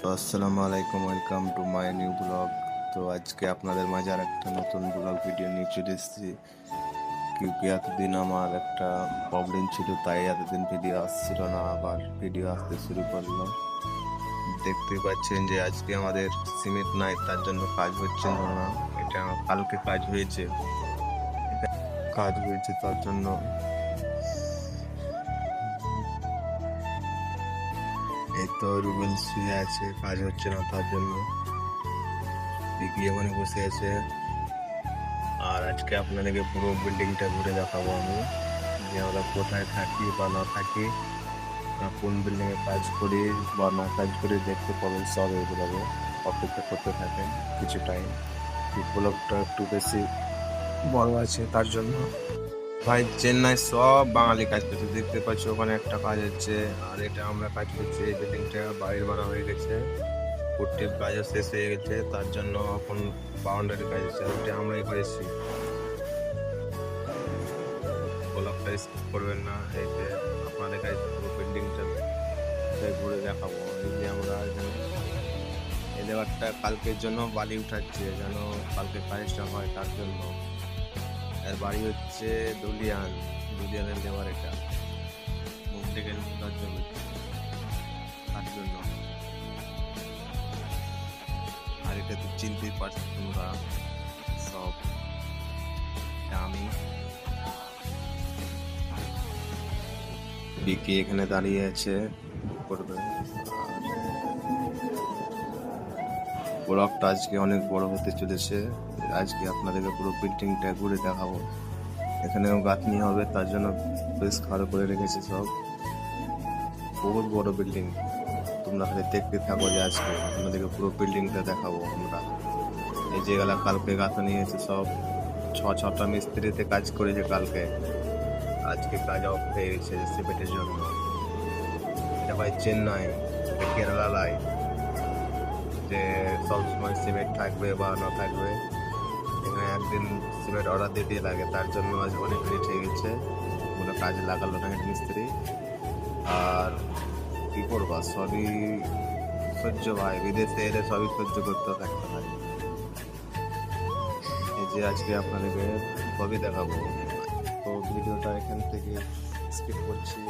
তো আসসালামু আলাইকুম, welcome to my new blog. তো আজকে আপনাদের মাঝে আর একটা নতুন ব্লগ ভিডিও নিয়ে চলে এসেছি। কিউকি এতদিন আমার একটা প্রবলেম ছিল, তাই এতদিন ভিডিও আসছিল না, আবার ভিডিও আসতে শুরু করলো। দেখতেই পাচ্ছেন যে আজকে আমাদের সিমেন্ট নাই, তার জন্য কাজ হচ্ছে না। এটা কালকে কাজ হয়েছে তার জন্য এই তো রুবেল শুয়ে আছে, কাজ হচ্ছে না তার জন্য। দিদি ওখানে বসে আছে। আর আজকে আপনাদেরকে পুরো বিল্ডিংটা ঘুরে দেখাবো আমি, যে আমরা কোথায় থাকি বা না থাকি, না কোন বিল্ডিং এ কাজ করি বা না কাজ করি, দেখতে পাবেন সব এগুলো। অপেক্ষা করতে থাকেন কিছু টাইম। ব্লগটা একটু বেশি বড় আছে তার জন্য। ভাই চেন্নাই সব বাঙালি কাজ করছে, দেখতে পাচ্ছি ওখানে একটা কাজ হচ্ছে, আর এটা আমরা কাজ করছি। এই বিল্ডিংটা বাইরে বানা হয়ে গেছে, পুট্টির কাজও শেষ হয়ে গেছে, তার জন্য এখন বাউন্ডারি কাজ হচ্ছে, ওইটা আমরাই করেছি। ব্লগটা স্কিপ করবেন না। এই যে আপনাদের কাছে পুরো বিল্ডিংটা ঘুরে দেখাবো। এই যে আমরা এখানে এই লেবারটা কালকের জন্য বালি উঠাচ্ছে, যেন কালকে কাজটা হয় তার জন্য। এর বাড়ি হচ্ছে দুলিয়ানের লেবার, এটা মুখ থেকে তার জন্য আর এটা তো চিনতেই পারছো তোমরা সব, এটা আমি। বিকি এখানে দাঁড়িয়ে আছে করবে। ব্লগটা আজকে অনেক বড় হতে চলেছে। আজকে আপনাদেরকে পুরো বিল্ডিংটা ঘুরে দেখাবো। এখানেও গাঁথনি হবে, তার জন্য বেশ খাড়ো করে রেখেছে সব। বহুত বড় বিল্ডিং, তোমরা খালি দেখতে থাকো, যে আজকে আপনাদেরকে পুরো বিল্ডিংটা দেখাবো আমরা। এই যে গেলা কালকে গাঁথনি হয়েছে সব, ছটা মিস্ত্রিতে কাজ করেছে কালকে। আজকে কাজ অফ হয়ে গেছে সিমেন্টের জন্য। এটা ভাই চেন্নাই, এটা কেরালা লাই, যে সবসময় সিমেন্ট থাকবে বা না থাকবে। এখানে একদিন সিমেন্ট অর্ডার দিতে লাগে, তার জন্য আজ অনেক লেট হয়ে গেছে, কোনো কাজে লাগালো না হেড মিস্ত্রি। আর কি করবা, সবই সহ্য ভাই, বিদেশে এলে সবই সহ্য করতে থাকতে হয়। এই যে আজকে আপনাদেরকে সবই দেখাবো। তো ভিডিওটা এখান থেকে স্কিপ করছি।